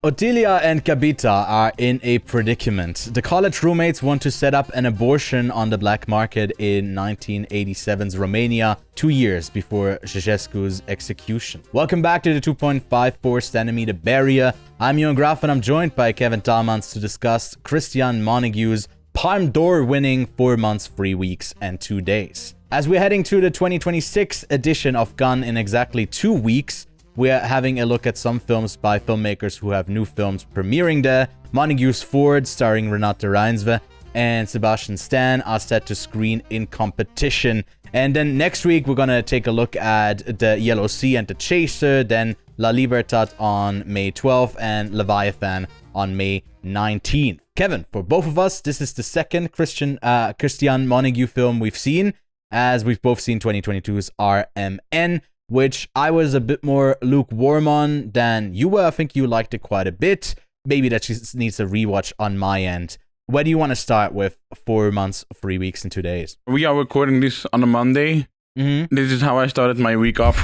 Otilia and Kabita are in a predicament. The college roommates want to set up an abortion on the black market in 1987's Romania, 2 years before Ceausescu's execution. Welcome back to the 2.54 centimeter barrier. I'm Ewan Graf and I'm joined by Kevin Taelemans to discuss Cristian Mungiu's Palme d'Or winning 4 months, 3 weeks, and 2 days. As we're heading to the 2026 edition of Gun in exactly 2 weeks, we're having a look at some films by filmmakers who have new films premiering there. Mungiu's Fjord, starring Renate Reinsve, and Sebastian Stan are set to screen in competition. And then next week, we're gonna take a look at The Yellow Sea and The Chaser, then La Libertad on May 12th, and Leviathan on May 19th. Kevin, for both of us, this is the second Cristian Mungiu film we've seen, as we've both seen 2022's RMN, which I was a bit more lukewarm on than you were. I think you liked it quite a bit. Maybe that just needs a rewatch on my end. Where do you want to start with 4 months, 3 weeks, and 2 days? We are recording this on a Monday. Mm-hmm. This is how I started my week off.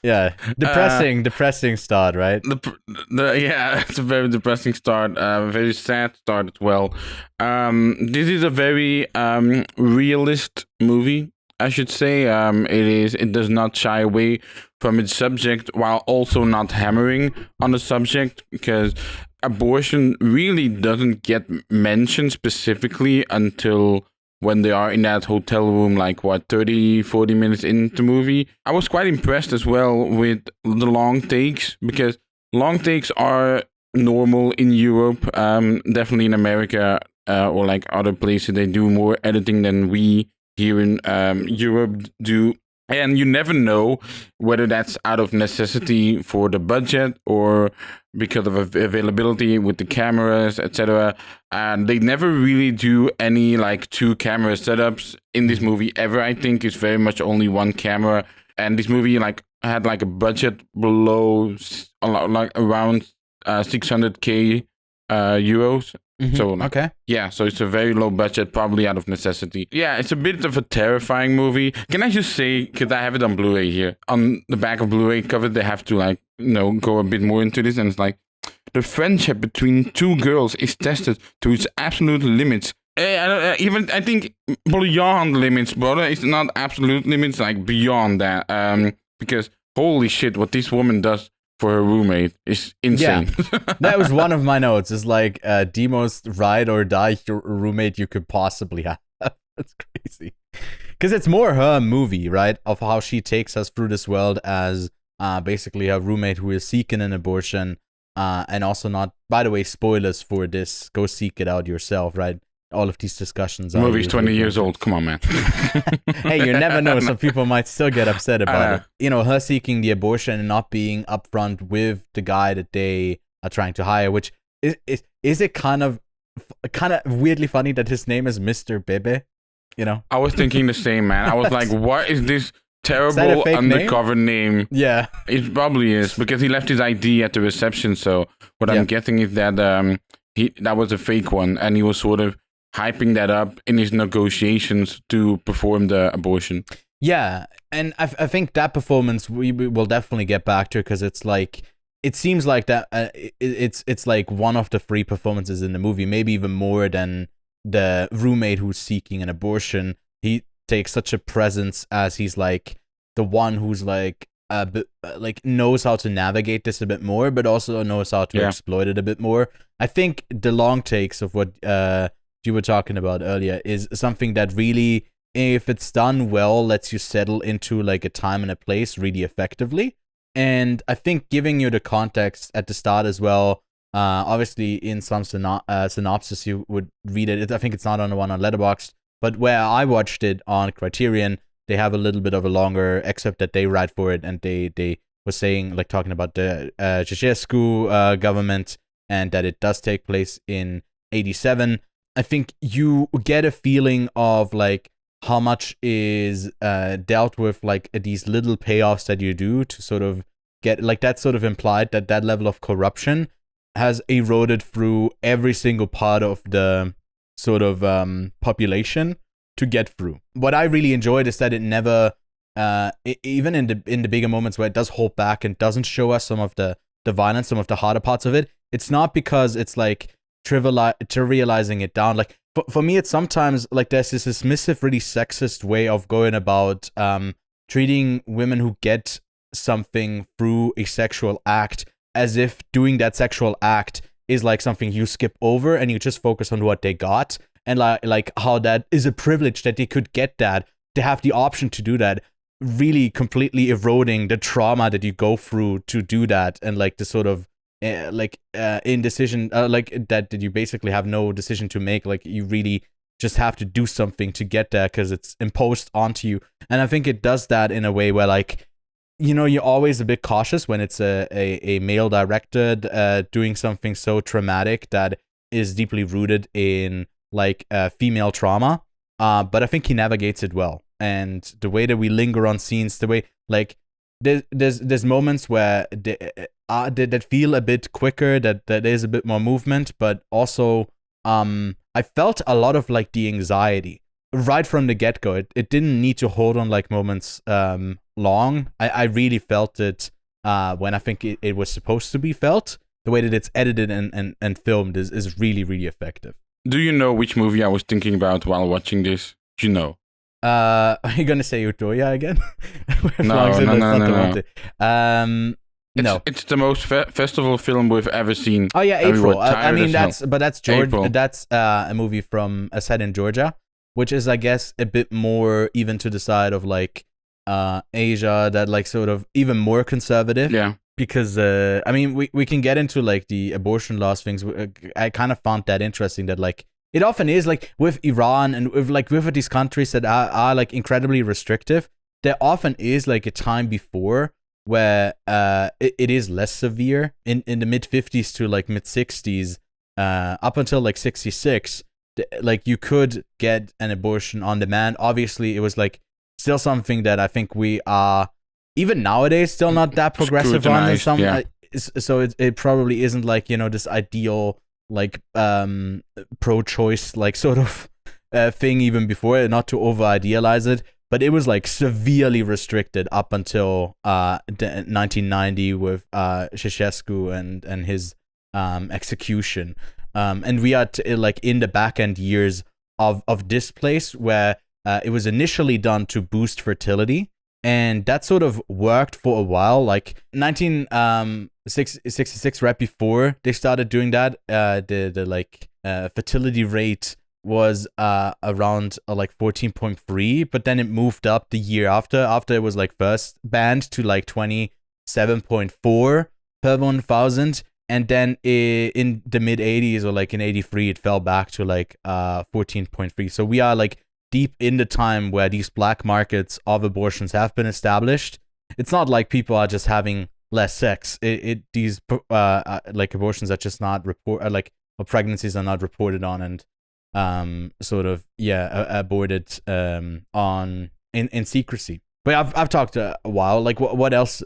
Yeah, depressing start, right? Yeah, it's a very depressing start. Very sad start as well. This is a very realist movie, I should say. It does not shy away from its subject while also not hammering on the subject, because abortion really doesn't get mentioned specifically until when they are in that hotel room, like 30-40 minutes into the movie. I was quite impressed as well with the long takes, because long takes are normal in Europe. Definitely in America or like other places, they do more editing than we here in Europe do. And you never know whether that's out of necessity for the budget or because of availability with the cameras, etc. And they never really do any like 2 camera setups in this movie ever. I think it's very much only 1 camera. And this movie had a budget below like around 600k euros. Mm-hmm. So okay. Yeah, so it's a very low budget, probably out of necessity. Yeah, it's a bit of a terrifying movie. Can I just say, because I have it on Blu-ray here, on the back of Blu-ray cover, they have to go a bit more into this, and it's like, the friendship between 2 girls is tested to its absolute limits. I think beyond limits, brother. It's not absolute limits, like beyond that. Because holy shit, what this woman does for her roommate is insane. Yeah, that was one of my notes. Is like the most ride or die roommate you could possibly have. That's crazy. Because it's more her movie, right? Of how she takes us through this world as basically a roommate who is seeking an abortion. And also not, by the way, spoilers for this. Go seek it out yourself, right? All of these discussions. The movie's 20 years old. Come on, man. Hey, you never know. Some people might still get upset about it. You know, her seeking the abortion and not being upfront with the guy that they are trying to hire, which is it kind of weirdly funny that his name is Mr. Bebe, you know? I was thinking the same, man. I was like, what is this terrible undercover name? Yeah. It probably is, because he left his ID at the reception, so what I'm guessing is that that was a fake one, and he was sort of hyping that up in his negotiations to perform the abortion. Yeah, and I think that performance we will definitely get back to, because it's like, it seems like that it's like one of the 3 performances in the movie, maybe even more than the roommate who's seeking an abortion. He takes such a presence as he's like the one who's like a bit, like knows how to navigate this a bit more, but also knows how to exploit it a bit more. I think the long takes of what you were talking about earlier is something that really, if it's done well, lets you settle into like a time and a place really effectively. And I think giving you the context at the start as well, obviously in some synopsis you would read it. I think it's not on the one on Letterboxd, but where I watched it on Criterion, they have a little bit of a longer excerpt that they write for it, and they were saying, like, talking about the Ceausescu government, and that it does take place in 87. I think you get a feeling of like how much is dealt with, like these little payoffs that you do to sort of get, like, that sort of implied that level of corruption has eroded through every single part of the sort of population to get through. What I really enjoyed is that it never, even in the bigger moments where it does hold back and doesn't show us some of the the violence, some of the harder parts of it. It's not because it's like trivializing it down. Like for me, it's sometimes like there's this dismissive, really sexist way of going about treating women who get something through a sexual act as if doing that sexual act is like something you skip over and you just focus on what they got, and like how that is a privilege that they could get that, to have the option to do that, really completely eroding the trauma that you go through to do that, and like the sort of indecision, like that you basically have no decision to make. Like you really just have to do something to get there because it's imposed onto you. And I think it does that in a way where, like, you know, you're always a bit cautious when it's a male director doing something so traumatic that is deeply rooted in like female trauma. But I think he navigates it well. And the way that we linger on scenes, the way like there's moments where that feel a bit quicker, that there's a bit more movement, but also I felt a lot of like the anxiety right from the get-go. It didn't need to hold on like moments long. I really felt it when I think it was supposed to be felt. The way that it's edited and filmed is really, really effective. Do you know which movie I was thinking about while watching this? Do you know? Are you gonna say Utopia again? No. No. It's the most festival film we've ever seen. Oh yeah, April. I mean, that's Georgia. April. That's a movie from set in Georgia, which is, I guess, a bit more even to the side of like Asia, that like sort of even more conservative. Yeah. Because I mean, we can get into like the abortion laws things. I kind of found that interesting that like it often is like with Iran and with these countries that are like incredibly restrictive. There often is like a time before where it is less severe in the mid 50s to like mid 60s, up until like 66. Like you could get an abortion on demand. Obviously, it was like still something that I think we are even nowadays still not that progressive on. In some, yeah. So it probably isn't like, you know, this ideal like pro-choice like sort of thing even before, not to over idealize it. But it was like severely restricted up until 1990 with Ceausescu and his execution. And we are like in the back end years of this place where it was initially done to boost fertility. And that sort of worked for a while, like 1966, right before they started doing that. The fertility rate was around like 14.3, but then it moved up the year after it was like first banned to like 27.4 per 1,000, and then in the mid 80s or like in 83 it fell back to like 14.3. So we are like deep in the time where these black markets of abortions have been established. It's not like people are just having less sex. These like abortions are just not or pregnancies are not reported on and aborted in secrecy. But I've talked a while. Like what else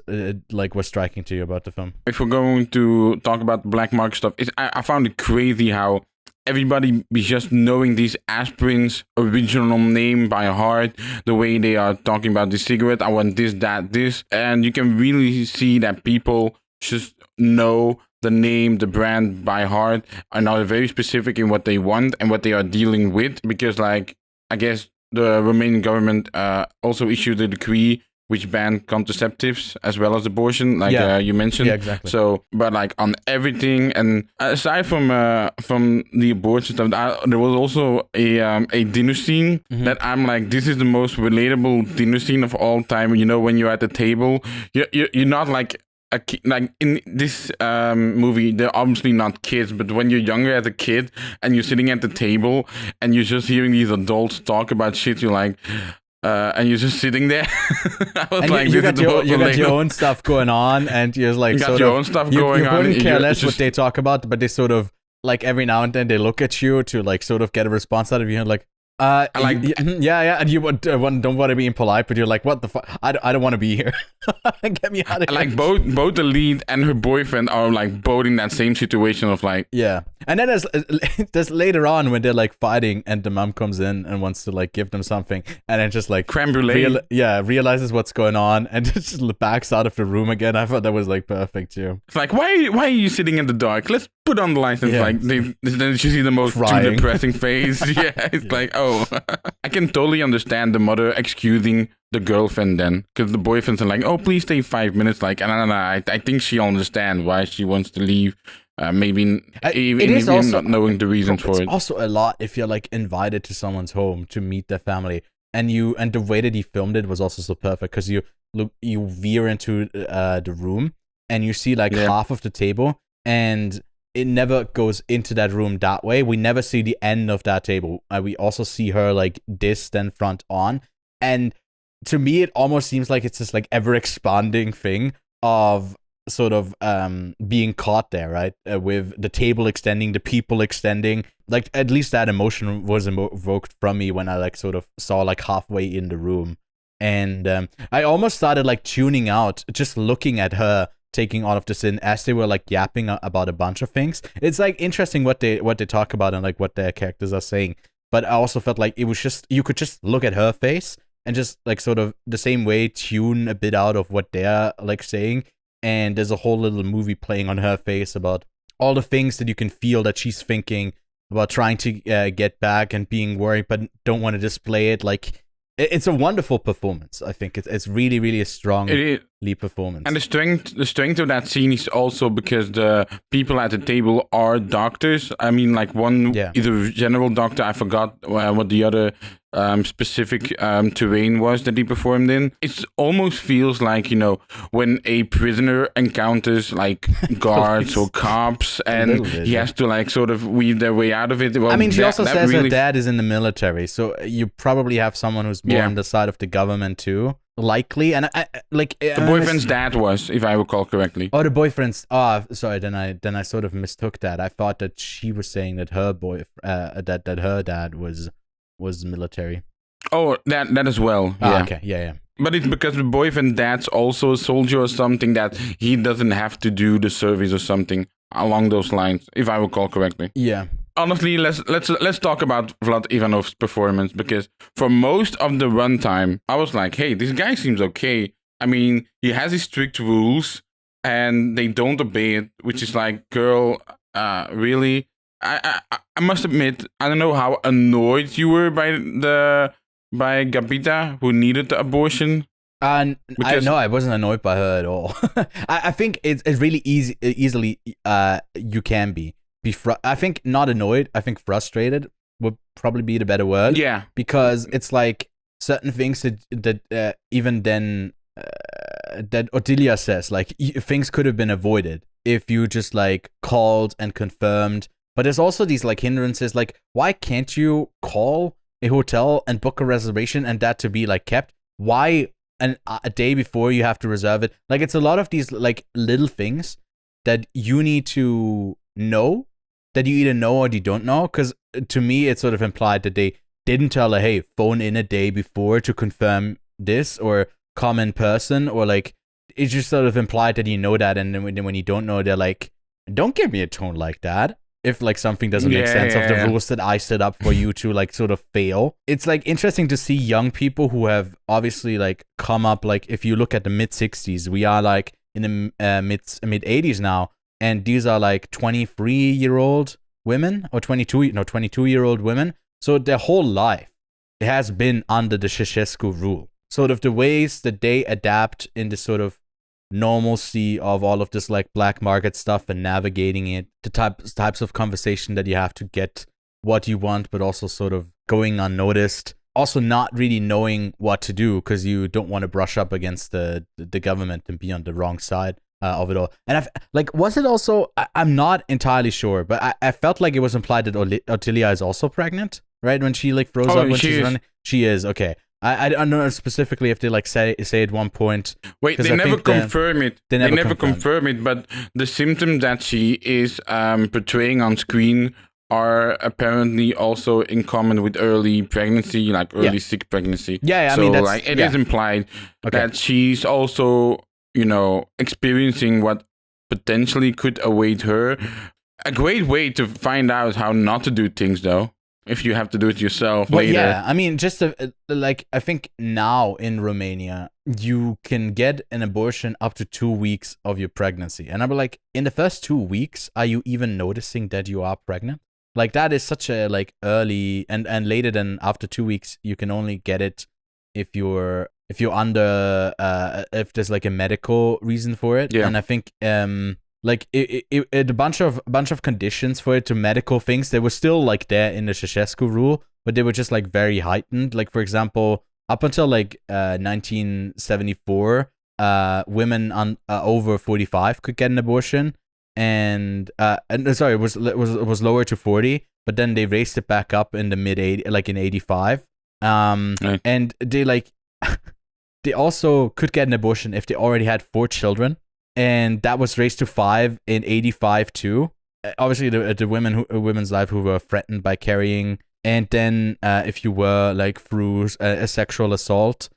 like was striking to you about the film? If we're going to talk about the black market stuff, I found it crazy how everybody be just knowing these aspirins' original name by heart, the way they are talking about the cigarette, I want this, that, this. And you can really see that people just know the name, the brand by heart, and are very specific in what they want and what they are dealing with. Because, like, I guess the Romanian government also issued a decree which banned contraceptives as well as abortion, like you mentioned. Yeah, exactly. So, but like on everything, and aside from the abortion stuff, there was also a dinner scene that I'm like, this is the most relatable dinner scene of all time. You know, when you're at the table, you're not like a kid, like in this movie, they're obviously not kids, but when you're younger as a kid and you're sitting at the table and you're just hearing these adults talk about shit, you're like. And you're just sitting there. I was and like, you got your own stuff going on, and you're like, you got your own stuff going on. You wouldn't care less what they talk about, but they sort of like every now and then they look at you to like sort of get a response out of you, and like, yeah, and you don't want to be impolite, but you're like, what the fuck? I don't want to be here. Get me out of here. Like both the lead and her boyfriend are like both in that same situation of like, yeah, And then there's later on when they're like fighting and the mom comes in and wants to like give them something and then just like creme brulee. Realizes what's going on and just backs out of the room again. I thought that was like perfect too. It's like, why are you sitting in the dark? Let's put on the lights. And like then you see the most too depressing face. Yeah, it's like, oh, I can totally understand the mother excusing the girlfriend then, because the boyfriend's like, oh, please stay 5 minutes. Like, I think she'll understand why she wants to leave. Maybe even not knowing the reasons for it. It's also a lot if you're like invited to someone's home to meet their family, and the way that he filmed it was also so perfect because you veer into the room and you see like half of the table, and it never goes into that room that way. We never see the end of that table. We also see her like distant front on, and to me it almost seems like it's this like ever expanding thing of sort of being caught there, right? With the table extending, the people extending. Like at least that emotion was evoked from me when I like sort of saw like halfway in the room, and I almost started like tuning out just looking at her taking all of this in as they were like yapping about a bunch of things. It's like interesting what they talk about and like what their characters are saying, but I also felt like it was just, you could just look at her face and just like sort of the same way tune a bit out of what they're like saying, and there's a whole little movie playing on her face about all the things that you can feel that she's thinking about, trying to get back and being worried but don't want to display it. Like it's a wonderful performance. I think it's really, really a strong lead performance. And the strength of that scene is also because the people at the table are doctors. I mean, like one is a general doctor. I forgot what the other specific terrain was that he performed in. It almost feels like, you know, when a prisoner encounters like guards or cops and he has to like sort of weave their way out of it. Well, I mean, she also says her dad is in the military, so you probably have someone who's more on the side of the government too. Likely, and I like the boyfriend's dad was, if I recall correctly. Oh, the boyfriend's. Oh, sorry. Then I sort of mistook that. I thought that she was saying that her that her dad was military. Oh, that as well. Yeah. Okay. Yeah. But it's because the boyfriend dad's also a soldier or something, that he doesn't have to do the service or something along those lines, if I recall correctly. Yeah. Honestly, let's talk about Vlad Ivanov's performance, because for most of the runtime, I was like, hey, this guy seems okay. I mean, he has his strict rules and they don't obey it, which is like, girl, really? I must admit, I don't know how annoyed you were by Gabita, who needed the abortion. I wasn't annoyed by her at all. I think it's really easily you can be. I think not annoyed. I think frustrated would probably be the better word. Yeah, because it's like certain things that even then that Odilia says, like things could have been avoided if you just like called and confirmed. But there's also these like hindrances. Like, why can't you call a hotel and book a reservation and that to be like kept? Why a day before you have to reserve it? Like, it's a lot of these like little things that you need to know, that you either know or you don't know. Because to me, it sort of implied that they didn't tell her, hey, phone in a day before to confirm this, or come in person, or like, it just sort of implied that you know that, and then when you don't know, they're like, don't give me a tone like that. If like something doesn't make sense of the rules that I set up for you to like sort of fail. It's like interesting to see young people who have obviously like come up, like if you look at the mid 60s, we are like in the mid 80s now, and these are like 23-year-old women or 22-year-old women. So their whole life has been under the Ceausescu rule. Sort of the ways that they adapt in this sort of normalcy of all of this like black market stuff and navigating it, the types of conversation that you have to get what you want, but also sort of going unnoticed, also not really knowing what to do because you don't want to brush up against the government and be on the wrong side of it all. And was it also, I'm not entirely sure, but I felt like it was implied that Ottilia is also pregnant, right? When she like froze up when she's running. She is, okay. I don't know specifically if they like say at one point. Wait, they never confirm it. They never confirm it, but the symptoms that she is portraying on screen are apparently also in common with early pregnancy, like early sick pregnancy. Yeah, so I mean, like it is implied that she's also, you know, experiencing what potentially could await her. A great way to find out how not to do things, though, if you have to do it yourself Well, later. yeah, I mean, just like I think now in Romania, you can get an abortion up to 2 weeks of your pregnancy, and I'm like, in the first 2 weeks, are you even noticing that you are pregnant? Like that is such a like early and later than after 2 weeks, you can only get it if you're under if there's like a medical reason for it, Yeah. and I think like a bunch of conditions for it to medical things, they were still like there in the Ceausescu rule, but they were just like very heightened. Like for example, up until like 1974, women over 45 could get an abortion, and sorry, it was lower to 40, but then they raised it back up in the mid 80, like in 85. Right. And they like they also could get an abortion if they already had 4 children, and that was raised to 5 in 85 too. Obviously, the women's life who were threatened by carrying, and then if you were like through a sexual assault,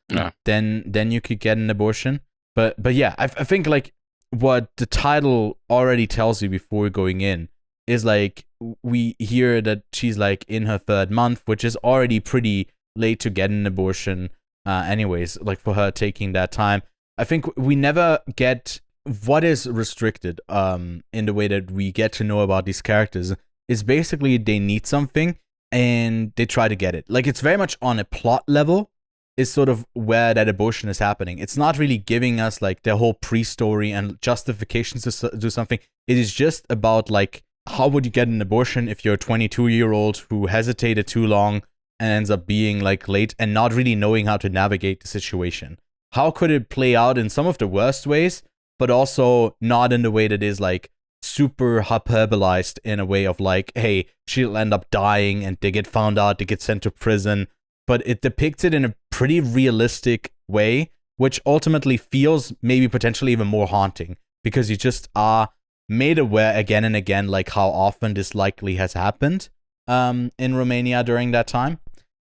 then you could get an abortion. But yeah, I think like what the title already tells you before going in is like we hear that she's like in her 3rd month, which is already pretty late to get an abortion. Anyways, like for her taking that time, I think we never get what is restricted in the way that we get to know about these characters is basically they need something and they try to get it. Like it's very much on a plot level is sort of where that abortion is happening. It's not really giving us like the whole pre-story and justifications to do something. It is just about like how would you get an abortion if you're a 22-year-old who hesitated too long and ends up being like late and not really knowing how to navigate the situation. How could it play out in some of the worst ways, but also not in the way that is like super hyperbolized in a way of like, hey, she'll end up dying and they get found out, they get sent to prison. But it depicts it in a pretty realistic way, which ultimately feels maybe potentially even more haunting because you just are made aware again and again like how often this likely has happened in Romania during that time.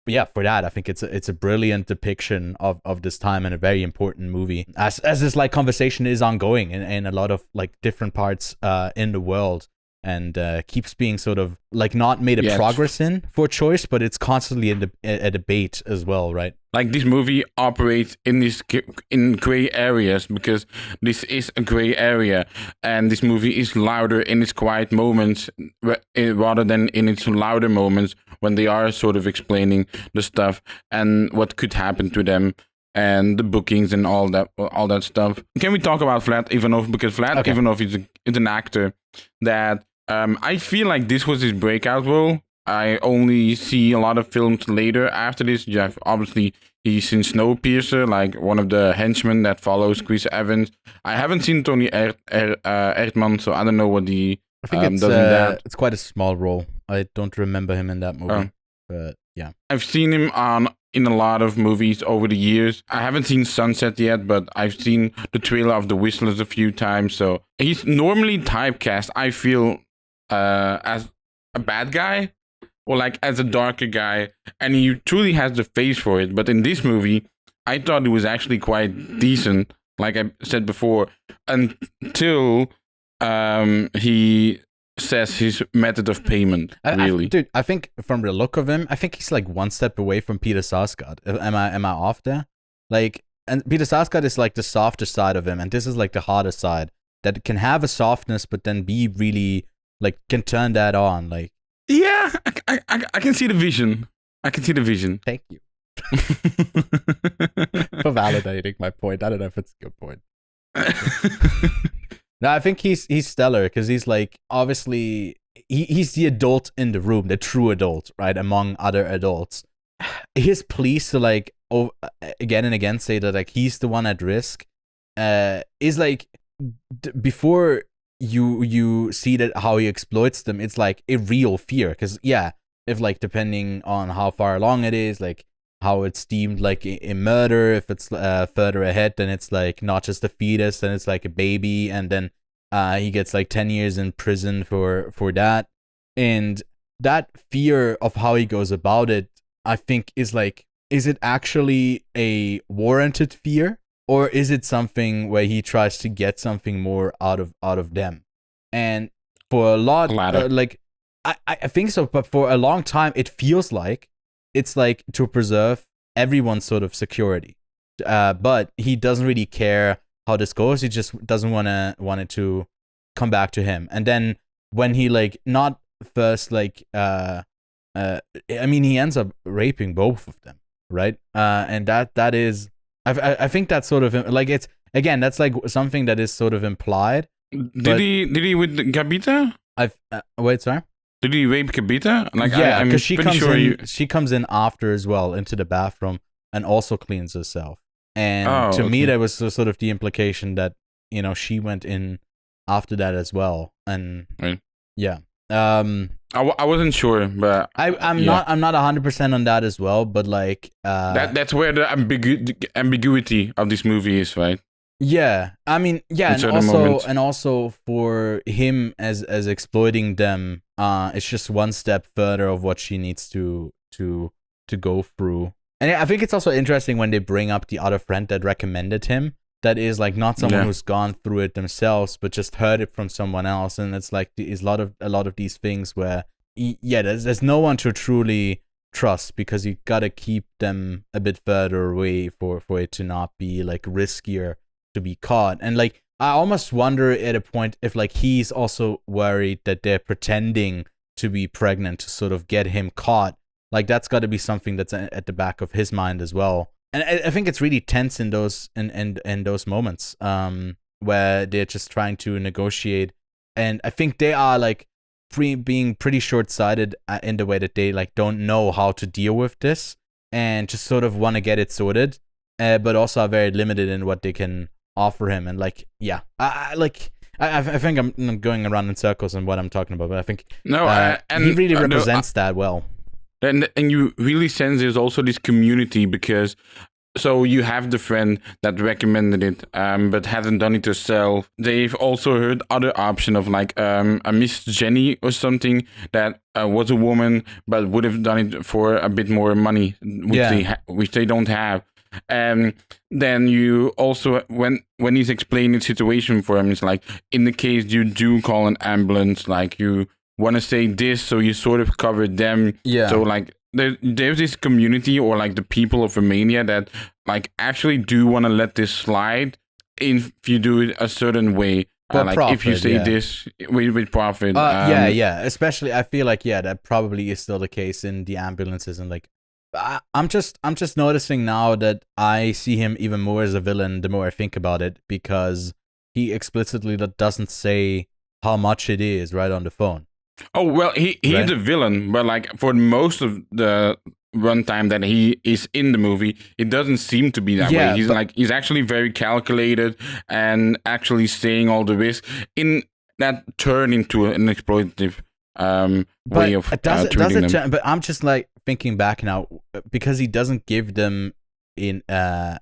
But yeah, for that, I think it's a brilliant depiction of this time and a very important movie. As this like conversation is ongoing in a lot of like different parts in the world, and keeps being sort of like not made a progress in for choice, but it's constantly a debate as well, right? Like this movie operates in gray areas because this is a gray area, and this movie is louder in its quiet moments rather than in its louder moments when they are sort of explaining the stuff and what could happen to them and the bookings and all that stuff. Can we talk about Vlad Ivanov? Because Vlad Ivanov is an actor that I feel like this was his breakout role. I only see a lot of films later after this. Yeah, obviously, he's in Snowpiercer, like one of the henchmen that follows Chris Evans. I haven't seen Tony Erdmann, so I don't know what he I think does in that. It's quite a small role. I don't remember him in that movie. But yeah. I've seen him in a lot of movies over the years. I haven't seen Sunset yet, but I've seen the trailer of The Whistlers a few times. So he's normally typecast, I feel, as a bad guy or like as a darker guy, and he truly has the face for it. But in this movie, I thought it was actually quite decent, like I said before, until he says his method of payment. Really, dude, I think from the look of him, I think he's like one step away from Peter Sarsgaard. Am I off there? Like, and Peter Sarsgaard is like the softer side of him, and this is like the harder side that can have a softness, but then be really like can turn that on. Like, yeah, I can see the vision. I can see the vision. Thank you for validating my point. I don't know if it's a good point. No, I think he's stellar because he's like obviously he's the adult in the room, the true adult, right? Among other adults, his pleas to like again and again say that like he's the one at risk, is like before you see that how he exploits them, it's like a real fear because yeah, if like depending on how far along it is, like how it's deemed like a murder. If it's further ahead, then it's like not just a fetus, then it's like a baby, and then he gets like 10 years in prison for that. And that fear of how he goes about it, I think is like, is it actually a warranted fear, or is it something where he tries to get something more out of them? And for a lot, Latter. like I think so, but for a long time it feels like it's like to preserve everyone's sort of security. But he doesn't really care how this goes. He just doesn't want it to come back to him. And then when he like not first like I mean, he ends up raping both of them, right? And that is I think that's sort of like it's again that's like something that is sort of implied. Did he with Gabita? Wait, sorry. Did he rape Gabita? Like, yeah, I'm because she pretty comes sure in. She comes in after as well into the bathroom and also cleans herself. And to me, that was sort of the implication that she went in after that as well. And right. Yeah. I wasn't sure, but I'm not 100% on that as well. But like that's where the ambiguity of this movie is, right? Yeah, I mean, yeah, and also for him as exploiting them, it's just one step further of what she needs to go through. And I think it's also interesting when they bring up the other friend that recommended him. That is like not someone who's gone through it themselves, but just heard it from someone else. And it's like a lot of these things where there's no one to truly trust because you gotta keep them a bit further away for it to not be like riskier to be caught. And like I almost wonder at a point if like he's also worried that they're pretending to be pregnant to sort of get him caught. Like that's got to be something that's at the back of his mind as well. And I think it's really tense in those in those moments where they're just trying to negotiate. And I think they are like being pretty short-sighted in the way that they like don't know how to deal with this and just sort of want to get it sorted, but also are very limited in what they can offer him. And like I think I'm going around in circles on what I'm talking about, but I think and he really represents that well. And you really sense there's also this community because so you have the friend that recommended it, but hasn't done it herself. They've also heard other option of like a Miss Jenny or something that was a woman but would have done it for a bit more money, which they don't have. And then you also when he's explaining the situation for him, it's like in the case you do call an ambulance, like you want to say this, so you sort of cover them. Yeah. So like there's this community or like the people of Romania that like actually do want to let this slide if you do it a certain way. Like profit, if you say this with profit. Especially I feel like that probably is still the case in the ambulances. And like I'm just noticing now that I see him even more as a villain the more I think about it, because he explicitly doesn't say how much it is right on the phone. Oh, well, he's a villain, but like for most of the runtime that he is in the movie, it doesn't seem to be that way. He's actually very calculated and actually saying all the risk in that turn into an exploitative way of treating them. But I'm just like thinking back now, because he doesn't give them in a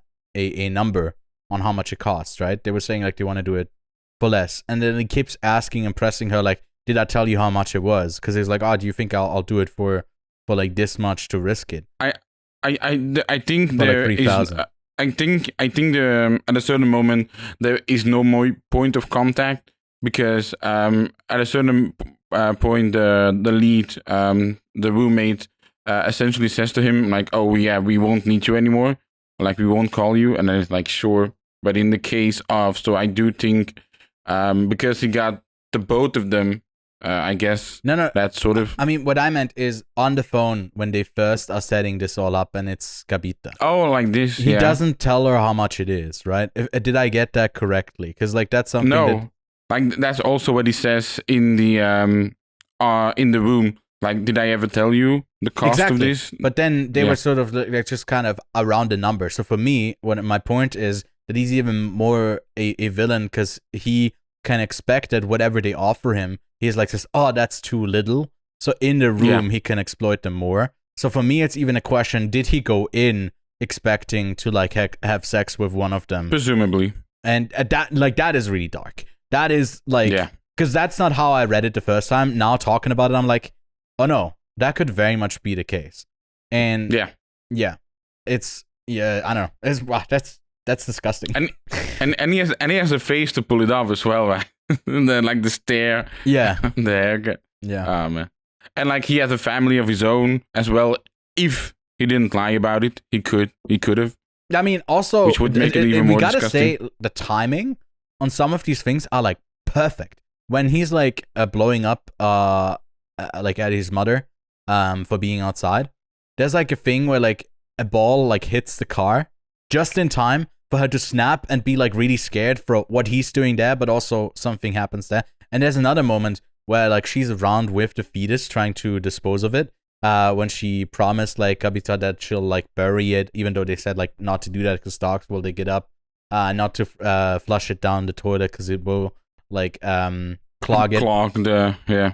number on how much it costs, right? They were saying like they want to do it for less, and then he keeps asking and pressing her like, did I tell you how much it was? Because he's like, do you think I'll do it for like this much to risk it? I think there is. I think at a certain moment there is no more point of contact, because at a certain point the lead, the roommate, essentially says to him like, oh yeah, we won't need you anymore, like we won't call you, and then it's like, sure. But in the case of, so I do think because he got the both of them. I guess that's sort of. I mean, what I meant is on the phone when they first are setting this all up, and it's Gabita. Oh, like this. He doesn't tell her how much it is, right? Did I get that correctly? Because like that's something. No, like that's also what he says in the room. Like, did I ever tell you the cost of this? But then they were sort of like just kind of around the number. So for me, my point is that he's even more a villain, because he can expect that whatever they offer him, he's like says, oh, that's too little. So in the room, he can exploit them more. So for me, it's even a question: did he go in expecting to like have sex with one of them? Presumably. And that is really dark. That is like, because that's not how I read it the first time. Now talking about it, I'm like, oh no, that could very much be the case. And it's I don't know. That's disgusting. And he has a face to pull it off as well, right? And then like the stare, Yeah. the haircut. Yeah. Man. And like he has a family of his own as well. If he didn't lie about it, he could have. I mean, also, which would make it even more we gotta disgusting. say the timing on some of these things are like perfect. When he's like blowing up like at his mother for being outside, there's like a thing where like a ball like hits the car just in time for her to snap and be like really scared for what he's doing there, but also something happens there. And there's another moment where like she's around with the fetus trying to dispose of it. When she promised like Kabita that she'll like bury it, even though they said like not to do that because dogs will dig it up, not to flush it down the toilet because it will like clog it,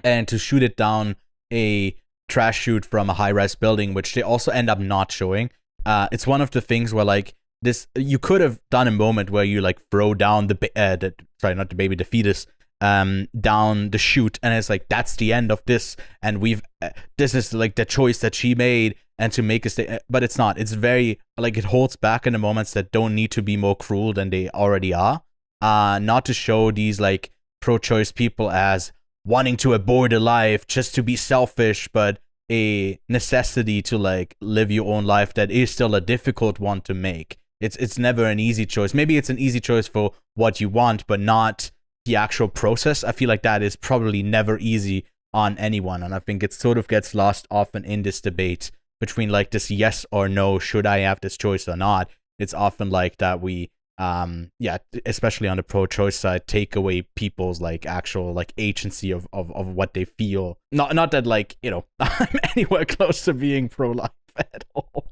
and to shoot it down a trash chute from a high-rise building, which they also end up not showing. It's one of the things where like this, you could have done a moment where you like throw down the fetus down the chute, and it's like that's the end of this, and this is like the choice that she made, and to make a but it's not. It's very like it holds back in the moments that don't need to be more cruel than they already are. Not to show these like pro-choice people as wanting to abort a life just to be selfish, but a necessity to like live your own life that is still a difficult one to make. It's never an easy choice. Maybe it's an easy choice for what you want, but not the actual process. I feel like that is probably never easy on anyone, and I think it sort of gets lost often in this debate between like this yes or no, should I have this choice or not. It's often like that we especially on the pro-choice side, take away people's like actual like agency of what they feel. Not that like, you know, I'm anywhere close to being pro-life at all,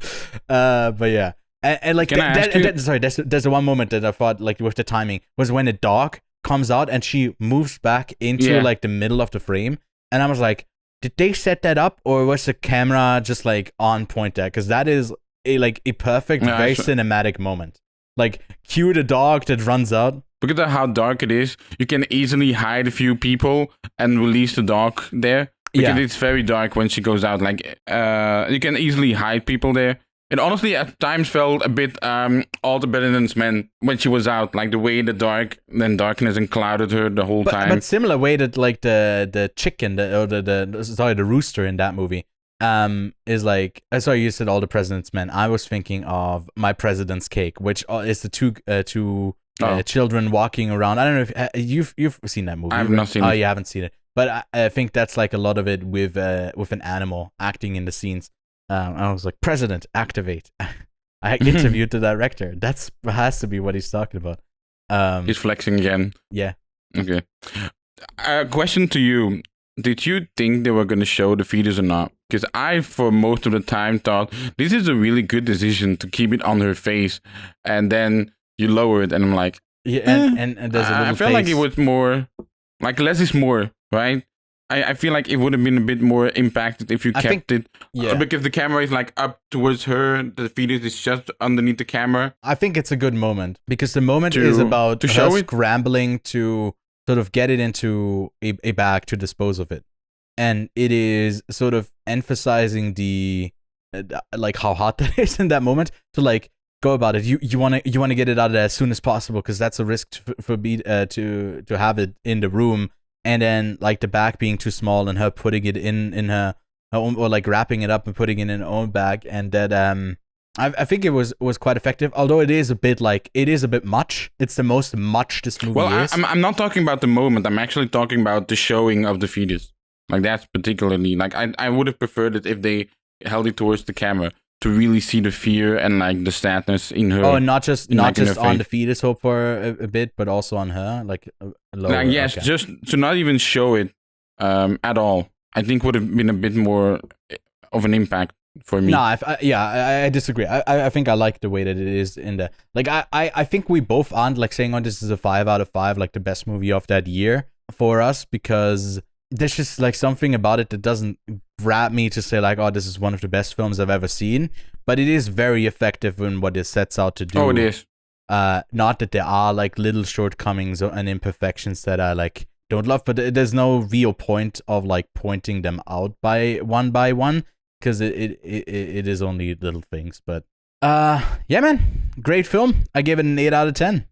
but yeah. And like there's the one moment that I thought like with the timing was when a dog comes out and she moves back into like the middle of the frame, and I was like, did they set that up, or was the camera just like on point there? Because that is a perfect, very cinematic moment. Like, cue the dog that runs out. Because of how dark it is, you can easily hide a few people and release the dog there. Because it's very dark when she goes out. Like, you can easily hide people there. It honestly at times felt a bit All the President's Men when she was out. Like the way the darkness enclouded her the whole time. But similar way that like the chicken, the rooster in that movie. Is like, sorry, you said All the President's Men. I was thinking of My President's Cake, which is the two children walking around. I don't know if you've seen that movie. I've not seen it. Oh, you haven't seen it. But I think that's like a lot of it with an animal acting in the scenes. I was like, President, activate. I interviewed the director. Has to be what he's talking about. He's flexing again. Yeah. Okay. Question to you. Did you think they were going to show the fetus or not? Because I, for most of the time, thought this is a really good decision to keep it on her face, and then you lower it, and I'm like, and there's a little I felt like it was more, like less is more, right? I feel like it would have been a bit more impacted if you kept it. Yeah. Because the camera is like up towards her, the fetus is just underneath the camera. I think it's a good moment, because the moment is about her scrambling to sort of get it into a bag to dispose of it. And it is sort of emphasizing the like how hot that is in that moment to like go about it. You want to get it out of there as soon as possible, because that's a risk to have it in the room. And then like the bag being too small and her putting it in her own, or like wrapping it up and putting it in her own bag. And that I think it was quite effective, although it is a bit much. It's the most much this movie is. I'm not talking about the moment. I'm actually talking about the showing of the fetus. Like that's particularly like I would have preferred it if they held it towards the camera to really see the fear and like the sadness in her. Oh, not just on the fetus, hope for a bit, but also on her, like lower. Yes, okay. Just to not even show it at all. I think would have been a bit more of an impact for me. No, I disagree. I think I like the way that it is in the like. I think we both aren't like saying, "Oh, this is a 5 out of 5, like the best movie of that year for us," because there's just like something about it that doesn't grab me to say like, "Oh, this is one of the best films I've ever seen." But it is very effective in what it sets out to do. Oh, it is. Not that there are like little shortcomings and imperfections that I like don't love, but there's no real point of like pointing them out by one, because it is only little things. But yeah, man, great film. I gave it an 8 out of 10.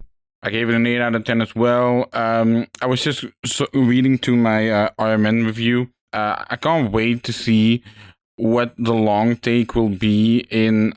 I gave it an 8 out of 10 as well. I was just reading to my RMN review. I can't wait to see what the long take will be in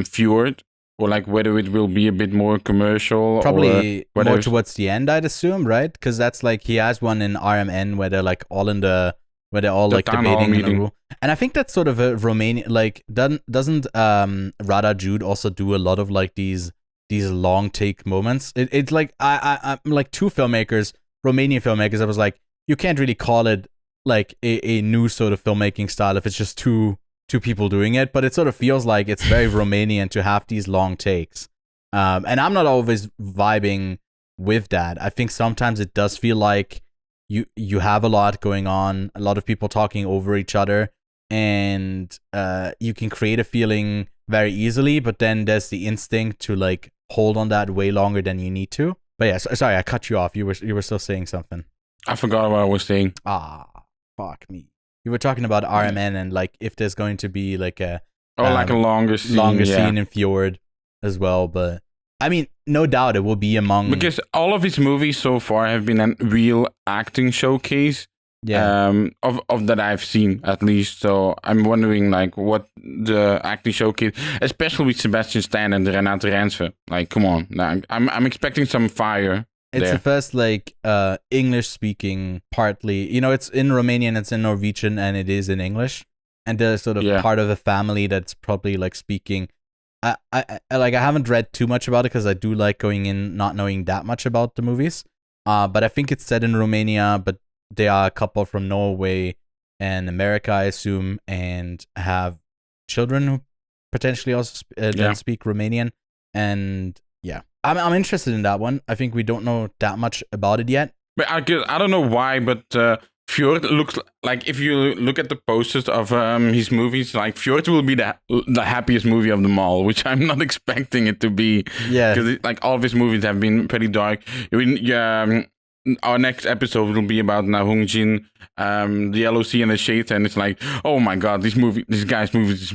Fjord, or like whether it will be a bit more commercial. Probably or more towards the end, I'd assume, right? Because that's like he has one in RMN where they're like all in the where they're all like debating in the room. And I think that's sort of a Romanian like doesn't Rada Jude also do a lot of like these long take moments? It's like I'm like two filmmakers, Romanian filmmakers. I was like, you can't really call it like a new sort of filmmaking style if it's just two people doing it, but it sort of feels like it's very Romanian to have these long takes. And I'm not always vibing with that. I think sometimes it does feel like you have a lot going on, a lot of people talking over each other, and you can create a feeling very easily, but then there's the instinct to like hold on that way longer than you need to. But yeah, sorry, I cut you off. You were still saying something. I forgot what I was saying. Fuck me. You were talking about RMN and like if there's going to be like a like a longer scene in Fjord as well, but I mean, no doubt it will be among, because all of his movies so far have been a real acting showcase. Of that I've seen at least. So I'm wondering like what the acting showcase, especially with Sebastian Stan and Renate Reinsve. Like, come on, I'm expecting some fire. It's the first like English speaking, partly, you know, it's in Romanian, it's in Norwegian, and it is in English, and they're sort of part of a family that's probably like speaking. I haven't read too much about it because I do like going in not knowing that much about the movies. But I think it's set in Romania, but they are a couple from Norway and America, I assume, and have children who potentially also then speak Romanian. And yeah, I'm interested in that one. I think we don't know that much about it yet. But I don't know why, but Fjord looks like, if you look at the posters of his movies, like Fjord will be the happiest movie of them all, which I'm not expecting it to be. Yeah, because like all of his movies have been pretty dark. Our next episode will be about Nahungjin, the Yellow Sea and the Shades, and it's like, oh my god, this guy's movies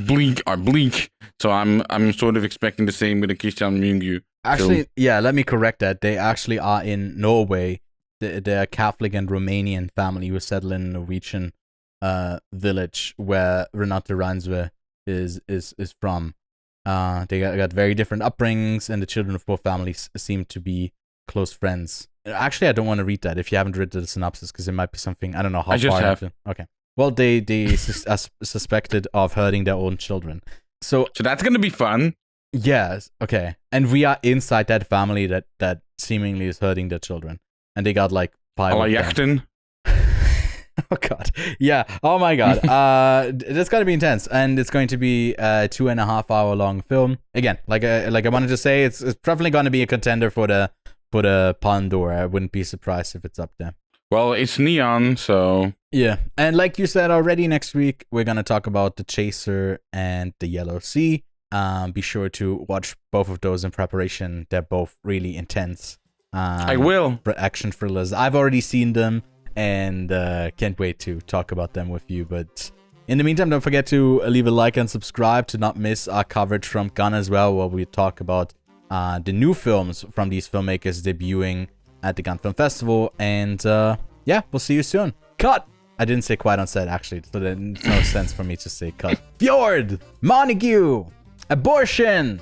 are bleak. So I'm sort of expecting the same with the Cristian Mungiu. Actually, let me correct that. They actually are in Norway. They're a Catholic and Romanian family who settle in a Norwegian village where Renate Reinsve is from. They got very different upbringings, and the children of both families seem to be close friends. Actually, I don't want to read that if you haven't read the synopsis, because it might be something, I don't know how I just far have. into. Okay. Well, they are suspected of hurting their own children. So that's going to be fun. Yes. Okay. And we are inside that family that seemingly is hurting their children. And they got like 5 of them. Oh god. Yeah. Oh my god. That's gonna be intense, and it's going to be a 2.5 hour long film. Again, like I wanted to say, it's definitely going to be a contender for the Palme d'Or. I wouldn't be surprised if it's up there. Well, it's neon, so yeah. And like you said already, next week we're gonna talk about The Chaser and The Yellow Sea. Be sure to watch both of those in preparation. They're both really intense. I will. Action thrillers. I've already seen them, and can't wait to talk about them with you. But in the meantime, don't forget to leave a like and subscribe to not miss our coverage from Gunn as well, where we talk about the new films from these filmmakers debuting at the Gunn Film Festival. And yeah, we'll see you soon. Cut! I didn't say quite on set, actually, so there's no sense for me to say cut. Fjord! Mungiu! Abortion!